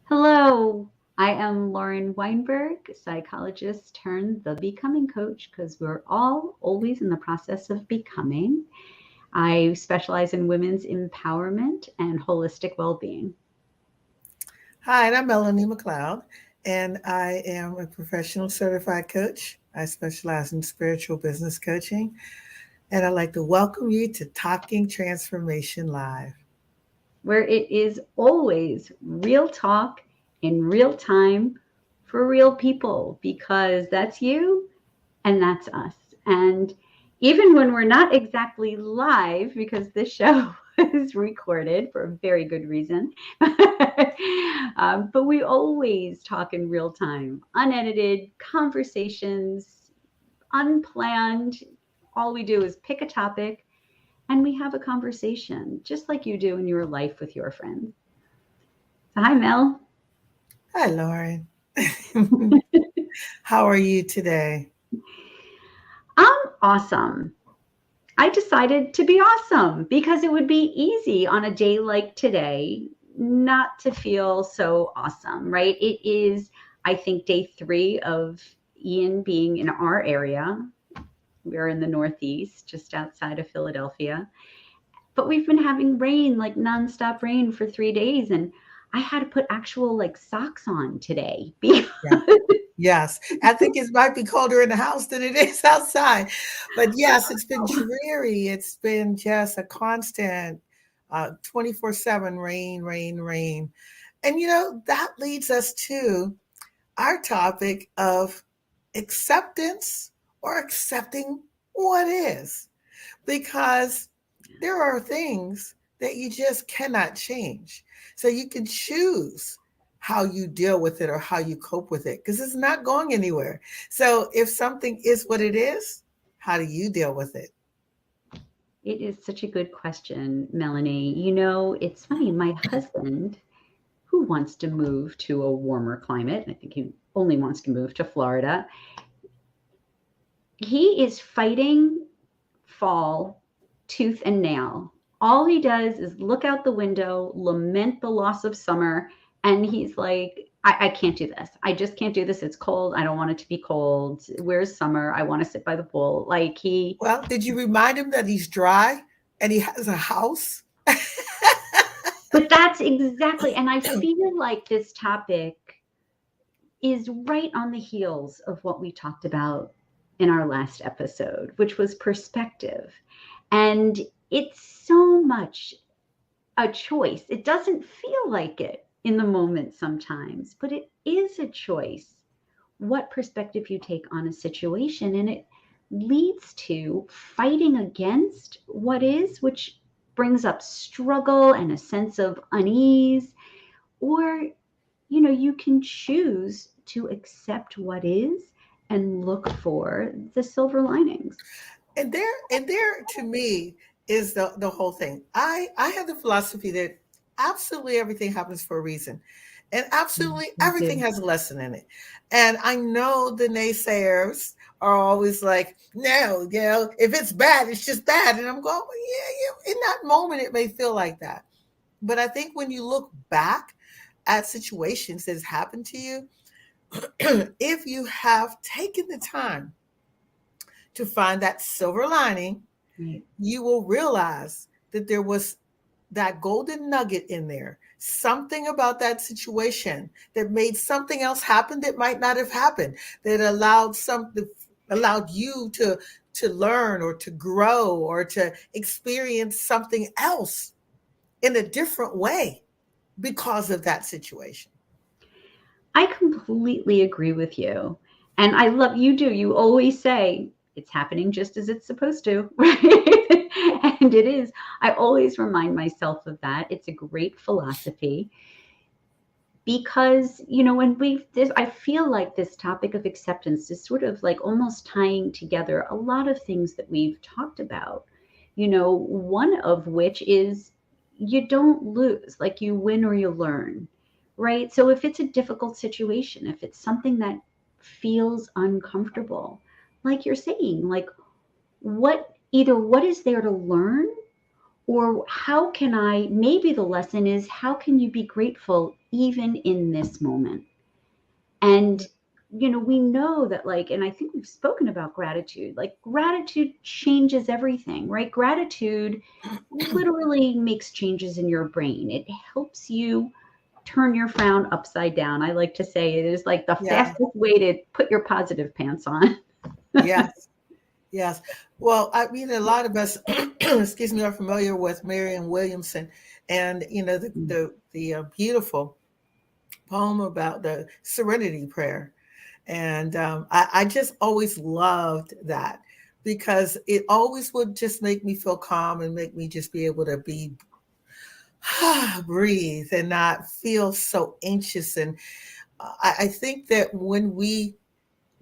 Hello, I am Lauren Weinberg, psychologist turned the becoming coach because we're all always in the process of becoming. I specialize in women's empowerment and holistic well being. Hi, and I'm Melanie McLeod, and I am a professional certified coach. I specialize in spiritual business coaching, and I'd like to welcome you to Talking Transformation Live. Where it is always real talk in real time for real people because that's you and that's us. And even when we're not exactly live, because this show is recorded for a very good reason, but we always talk in real time, unedited conversations, unplanned. All we do is pick a topic and we have a conversation, just like you do in your life with your friends. So, hi, Mel. Hi, Lauren. How are you today? I'm awesome. I decided to be awesome because it would be easy on a day like today not to feel so awesome, right? It is, I think, day 3 of Ian being in our area. We're in the Northeast, just outside of Philadelphia. But we've been having rain, like nonstop rain for 3 days. And I had to put actual like socks on today because Yeah. Yes, I think it might be colder in the house than it is outside. But yes, it's been dreary. It's been just a constant 24/7 rain, rain, rain. And that leads us to our topic of acceptance or accepting what is, because there are things that you just cannot change. So you can choose how you deal with it or how you cope with it because it's not going anywhere. So if something is what it is, how do you deal with it? it is such a good question, Melanie. You know, it's funny, my husband, who wants to move to a warmer climate, I think he only wants to move to Florida, he is fighting fall tooth and nail. All he does is look out the window, lament the loss of summer, and he's like, I can't do this. I just can't do this. It's cold. I don't want it to be cold. Where's summer? I want to sit by the pool. Like he, Well, did you remind him that he's dry and he has a house? but that's exactly, and I feel like this topic is right on the heels of what we talked about in our last episode, which was perspective. And it's so much a choice. It doesn't feel like it in the moment sometimes, but it is a choice what perspective you take on a situation. And it leads to fighting against what is, which brings up struggle and a sense of unease. Or, you know, you can choose to accept what is and look for the silver linings. And there to me is the whole thing. I have the philosophy that absolutely everything happens for a reason, and absolutely Me everything too. has a lesson in it. And I know the naysayers are always like, no, if it's bad, it's just bad. And I'm going, well, yeah, in that moment it may feel like that, but I think when you look back at situations that has happened to you, if you have taken the time to find that silver lining, Right. you will realize that there was that golden nugget in there, something about that situation that made something else happen that might not have happened, that allowed you to learn or to grow or to experience something else in a different way because of that situation. I completely agree with you. And I love you do. You always say it's happening just as it's supposed to, right? And it is. I always remind myself of that. It's a great philosophy because, you know, when I feel like this topic of acceptance is sort of like almost tying together a lot of things that we've talked about, you know, one of which is you don't lose, like you win or you learn, right? So if it's a difficult situation, if it's something that feels uncomfortable, like you're saying, like what is there to learn Or how can I, maybe the lesson is, how can you be grateful even in this moment? And, we know that, like, and I think we've spoken about gratitude, like gratitude changes everything, right? Gratitude literally makes changes in your brain. It helps you turn your frown upside down. I like to say it is like the Yeah. fastest way to put your positive pants on. Yes. Yes. Well, I mean, a lot of us, excuse me, are familiar with Marianne Williamson, and the beautiful poem about the Serenity Prayer. And I just always loved that because it always would just make me feel calm and make me just be able to be breathe and not feel so anxious. And I think that when we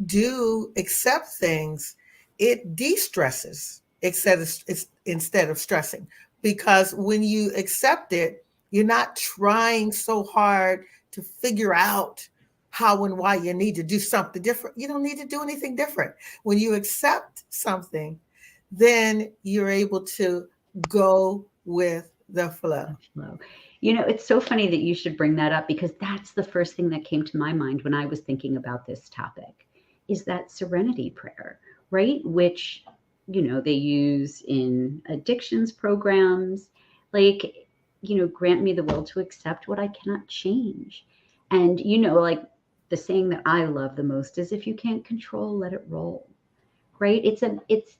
do accept things, it de-stresses instead of stressing. Because when you accept it, you're not trying so hard to figure out how and why you need to do something different. You don't need to do anything different. When you accept something, then you're able to go with the flow. Flow. It's so funny that you should bring that up, because that's the first thing that came to my mind when I was thinking about this topic, is that serenity prayer, right? Which, they use in addictions programs, like, grant me the will to accept what I cannot change. And, like the saying that I love the most is, if you can't control, let it roll. Right? It's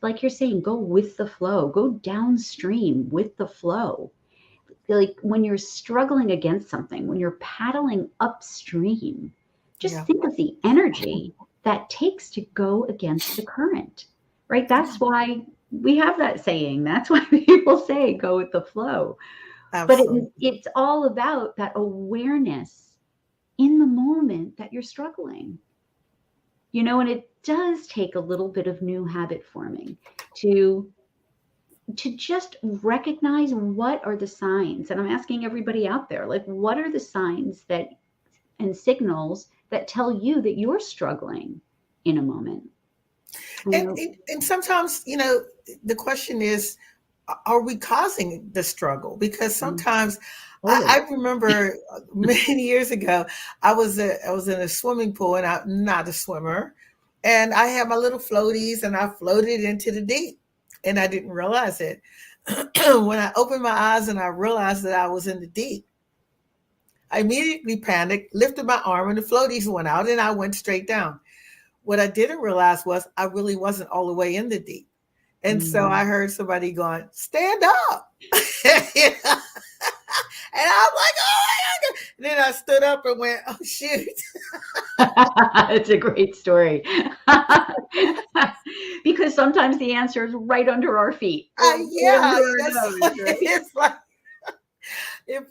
like you're saying, go with the flow, go downstream with the flow. Like when you're struggling against something, when you're paddling upstream, just Yeah. think of the energy that takes to go against the current, right? That's why we have that saying. That's why people say go with the flow. But Absolutely. it's all about that awareness in the moment that you're struggling. And it does take a little bit of new habit forming to just recognize what are the signs. And I'm asking everybody out there, like, what are the signs that and signals that tell you that you're struggling in a moment? And sometimes, the question is, are we causing the struggle? Because sometimes I remember many years ago, I was in a swimming pool, and I'm not a swimmer, and I had my little floaties, and I floated into the deep, and I didn't realize it. When I opened my eyes and I realized that I was in the deep, I immediately panicked, lifted my arm, and the floaties went out, and I went straight down. What I didn't realize was I really wasn't all the way in the deep. And so I heard somebody going, stand up. You know? And I was like, oh my God. And then I stood up and went, oh, shoot. It's a great story. Because sometimes the answer is right under our feet. Yeah, Nose, right? it's like, if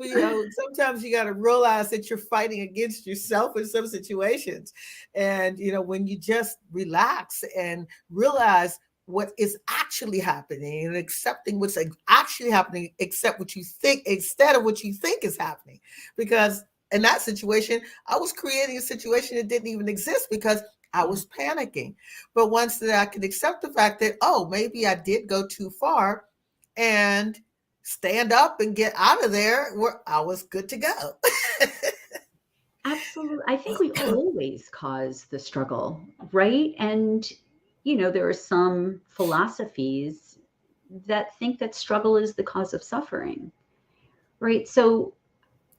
sometimes you got to realize that you're fighting against yourself in some situations. And, when you just relax and realize what is actually happening and accepting what's actually happening, except what you think, instead of what you think is happening. Because in that situation, I was creating a situation that didn't even exist because I was panicking. But once that I could accept the fact that, oh, maybe I did go too far, and stand up and get out of there, where I was good to go. Absolutely. I think we always cause the struggle, right? And, there are some philosophies that think that struggle is the cause of suffering, right? So,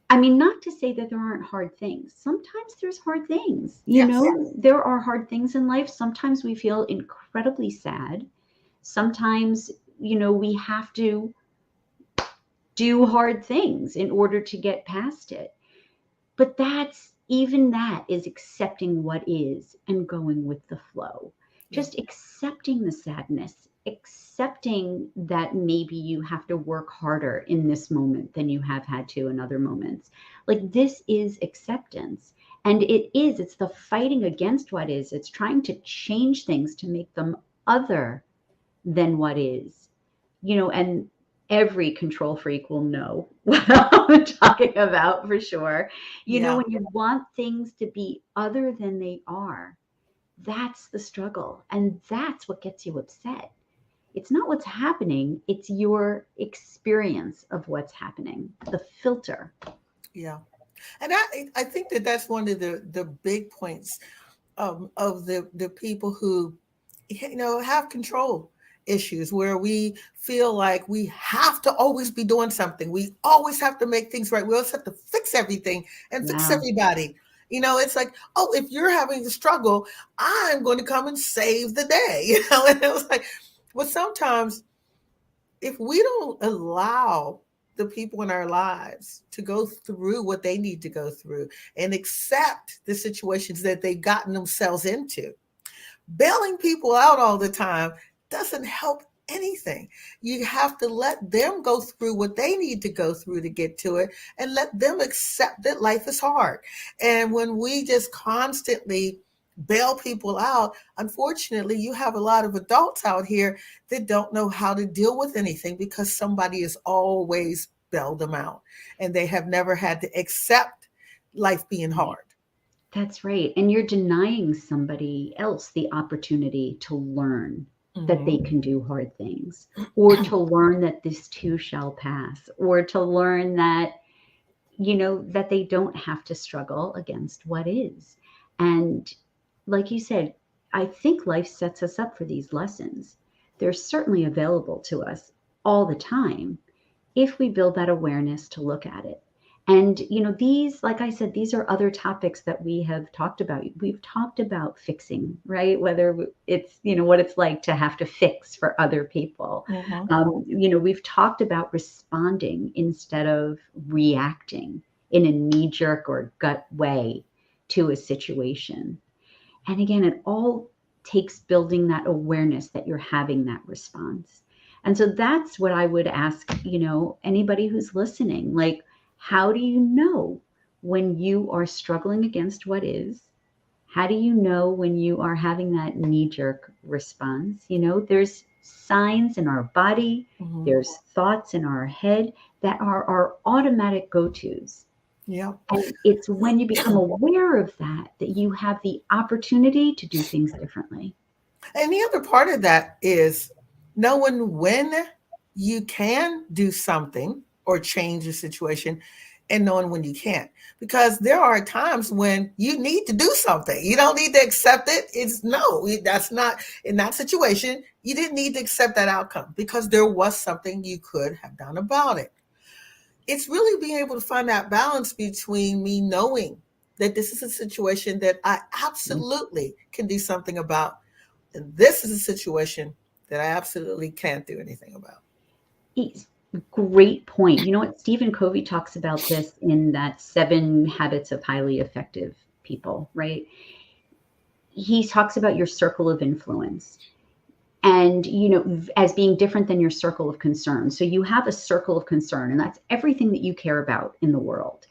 I mean, not to say that there aren't hard things. Sometimes there's hard things. Yes. There are hard things in life. Sometimes we feel incredibly sad. Sometimes, we have to do hard things in order to get past it. But even that is accepting what is and going with the flow. Just accepting the sadness, accepting that maybe you have to work harder in this moment than you have had to in other moments. Like, this is acceptance. And it's the fighting against what is. It's trying to change things to make them other than what is. And every control freak will know what I'm talking about for sure. When you want things to be other than they are, that's the struggle. And that's what gets you upset, It's not what's happening, it's your experience of what's happening, the filter. Yeah. And I think that that's one of the big points of the people who, have control issues, where we feel like we have to always be doing something. We always have to make things right. We always have to fix everything and fix Yeah. everybody. It's like, oh, if you're having a struggle, I'm going to come and save the day. And it was like, well, sometimes if we don't allow the people in our lives to go through what they need to go through and accept the situations that they've gotten themselves into, bailing people out all the time doesn't help anything. You have to let them go through what they need to go through to get to it, and let them accept that life is hard. And when we just constantly bail people out, unfortunately, you have a lot of adults out here that don't know how to deal with anything because somebody has always bailed them out, and they have never had to accept life being hard. That's right. And you're denying somebody else the opportunity to learn that they can do hard things, or to learn that this too shall pass, or to learn that, that they don't have to struggle against what is. And like you said, I think life sets us up for these lessons. They're certainly available to us all the time if we build that awareness to look at it. And, these, like I said, these are other topics that we have talked about. We've talked about fixing, right? Whether it's, what it's like to have to fix for other people. We've talked about responding instead of reacting in a knee-jerk or gut way to a situation. And again, it all takes building that awareness that you're having that response. And so that's what I would ask, anybody who's listening, like, how do you know when you are struggling against what is? How do you know when you are having that knee-jerk response? There's signs in our body, there's thoughts in our head that are our automatic go-tos. Yeah. And it's when you become aware of that you have the opportunity to do things differently. And the other part of that is knowing when you can do something or change the situation, and knowing when you can't. Because there are times when you need to do something. You don't need to accept it. That's not in that situation. You didn't need to accept that outcome because there was something you could have done about it. It's really being able to find that balance between me knowing that this is a situation that I absolutely can do something about, and this is a situation that I absolutely can't do anything about. Great point. You know what? Stephen Covey talks about this in that 7 Habits of Highly Effective People, right? He talks about your circle of influence and, as being different than your circle of concern. So you have a circle of concern, and that's everything that you care about in the world.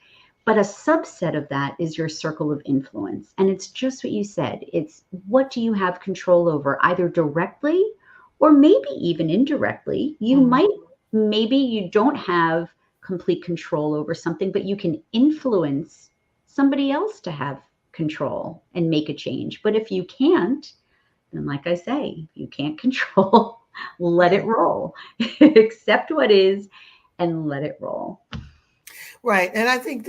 But a subset of that is your circle of influence. And it's just what you said. It's what do you have control over, either directly or maybe even indirectly. Maybe you don't have complete control over something, but you can influence somebody else to have control and make a change. But if you can't, then like I say, if you can't control, let it roll. Accept what is and let it roll. Right. And I think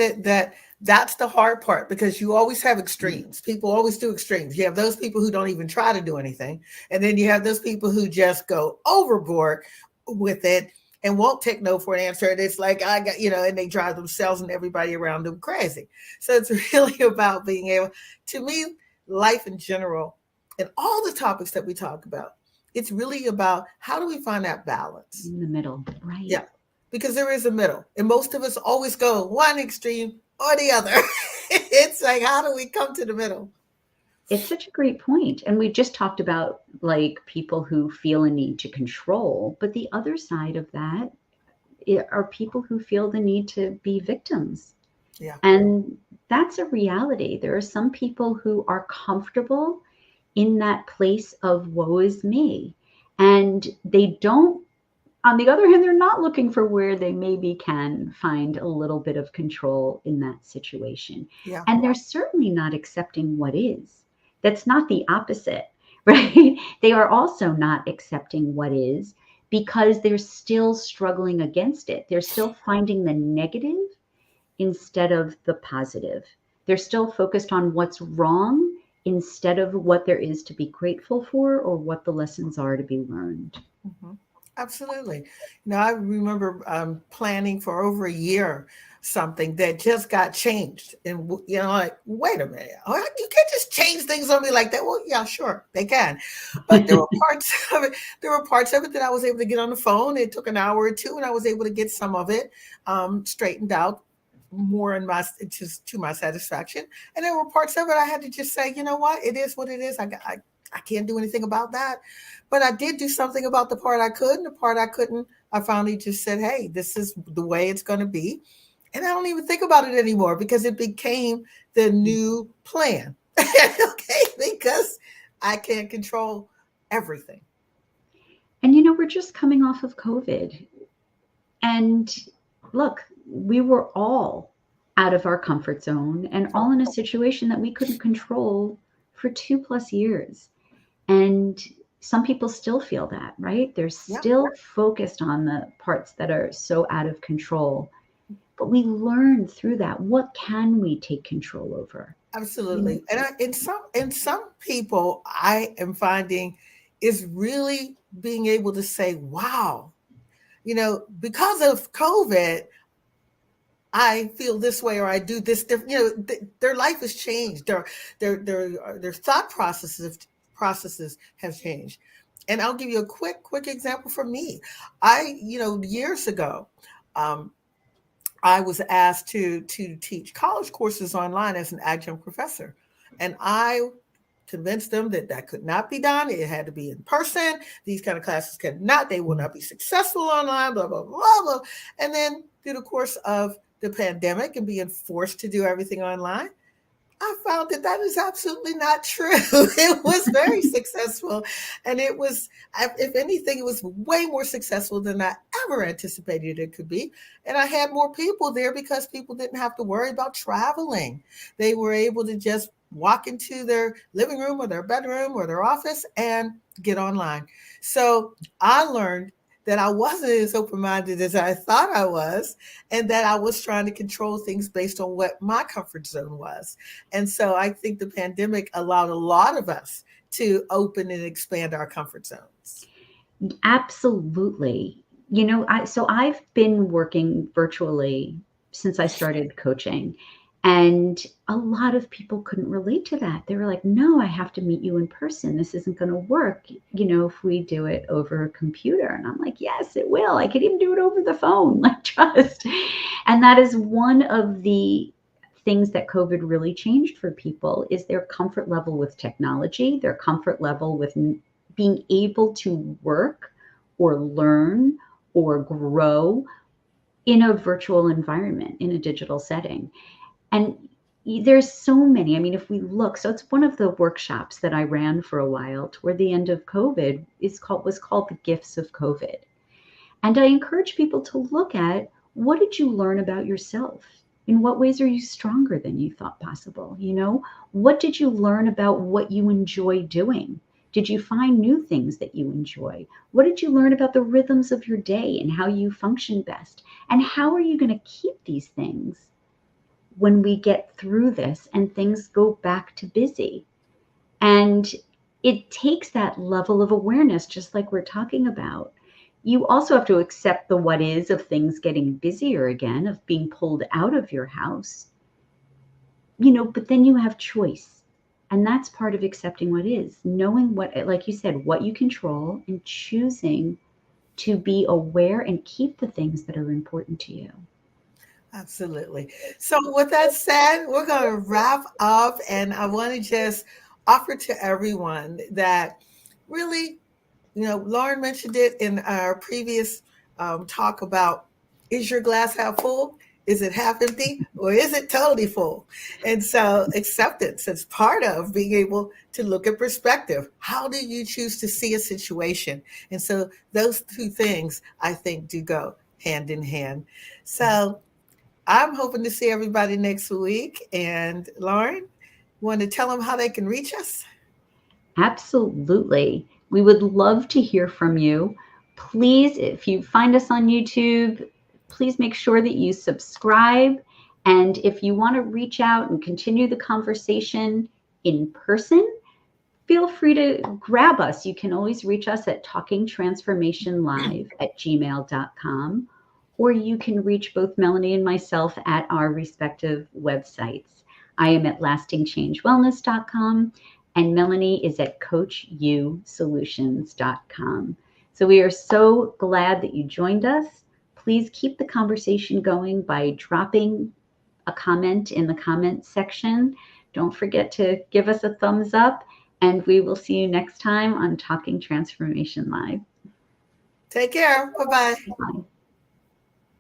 that's the hard part, because you always have extremes. People always do extremes. You have those people who don't even try to do anything. And then you have those people who just go overboard with it and won't take no for an answer. And it's like, I got, and they drive themselves and everybody around them crazy. So it's really about being able, to me, life in general, and all the topics that we talk about, it's really about how do we find that balance? In the middle, right? Yeah, because there is a middle. And most of us always go one extreme or the other. It's like, how do we come to the middle? It's such a great point. And we just talked about like people who feel a need to control, but the other side of that are people who feel the need to be victims. Yeah. And that's a reality. There are some people who are comfortable in that place of woe is me. And they don't, on the other hand, they're not looking for where they maybe can find a little bit of control in that situation. Yeah. And they're certainly not accepting what is. That's not the opposite, right? They are also not accepting what is because they're still struggling against it. They're still finding the negative instead of the positive. They're still focused on what's wrong instead of what there is to be grateful for or what the lessons are to be learned. Mhm. Absolutely. I remember planning for over a year something that just got changed. And, like, wait a minute. You can't just change things on me like that. Well, yeah, sure, they can. But there were parts of it, that I was able to get on the phone. It took an hour or two, and I was able to get some of it straightened out more in my just to my satisfaction. And there were parts of it I had to just say, you know what, it is what it is. I can't do anything about that. But I did do something about the part I could, and the part I couldn't, I finally just said, hey, this is the way it's going to be. And I don't even think about it anymore because it became the new plan. Okay, because I can't control everything. And we're just coming off of COVID. And look, we were all out of our comfort zone and all in a situation that we couldn't control for 2+ years. And some people still feel that, right? They're Yeah, still focused on the parts that are so out of control. But we learn through that. What can we take control over? You know, absolutely. And in some people, I am finding is really being able to say, wow, because of COVID, I feel this way or I do this different. Their life has changed. Their thought processes have changed. And I'll give you a quick example from me. Years ago, um, I was asked to teach college courses online as an adjunct professor, and I convinced them that that could not be done. It had to be in person. These kind of classes cannot. They will not be successful online. Blah blah blah blah. And then through the course of the pandemic and being forced to do everything online, I found that that is absolutely not true. It was very successful. And it was, if anything, it was way more successful than I ever anticipated it could be. And I had more people there because people didn't have to worry about traveling. They were able to just walk into their living room or their bedroom or their office and get online. So I learned that I wasn't as open minded as I thought I was, and that I was trying to control things based on what my comfort zone was. And so I think the pandemic allowed a lot of us to open and expand our comfort zones. absolutely. So I've been working virtually since I started coaching. And a lot of people couldn't relate to that. They were like, no, I have to meet you in person. This isn't going to work, if we do it over a computer. And I'm like, yes, it will. I could even do it over the phone, like trust. And that is one of the things that COVID really changed for people is their comfort level with technology, their comfort level with being able to work or learn or grow in a virtual environment, in a digital setting. And there's so many. I mean, if we look, so it's one of the workshops that I ran for a while toward the end of COVID was called The Gifts of COVID. And I encourage people to look at, what did you learn about yourself? In what ways are you stronger than you thought possible? What did you learn about what you enjoy doing? Did you find new things that you enjoy? What did you learn about the rhythms of your day and how you function best? And how are you going to keep these things when we get through this and things go back to busy? And it takes that level of awareness, just like we're talking about. You also have to accept the what is of things getting busier again, of being pulled out of your house, but then you have choice. And that's part of accepting what is, knowing what, like you said, what you control and choosing to be aware and keep the things that are important to you. Absolutely. So, with that said, we're going to wrap up, and I want to just offer to everyone that really, Lauren mentioned it in our previous talk about, is your glass half full? Is it half empty? Or is it totally full? And so acceptance is part of being able to look at perspective. How do you choose to see a situation? And so those two things, I think, do go hand in hand. So I'm hoping to see everybody next week. And Lauren, want to tell them how they can reach us? Absolutely. We would love to hear from you. Please, if you find us on YouTube, please make sure that you subscribe. And if you want to reach out and continue the conversation in person, feel free to grab us. You can always reach us at talkingtransformationlive@gmail.com, or you can reach both Melanie and myself at our respective websites. I am at lastingchangewellness.com, and Melanie is at coachusolutions.com. So we are so glad that you joined us. Please keep the conversation going by dropping a comment in the comment section. Don't forget to give us a thumbs up, and we will see you next time on Talking Transformation Live. Take care. Bye-bye. Bye.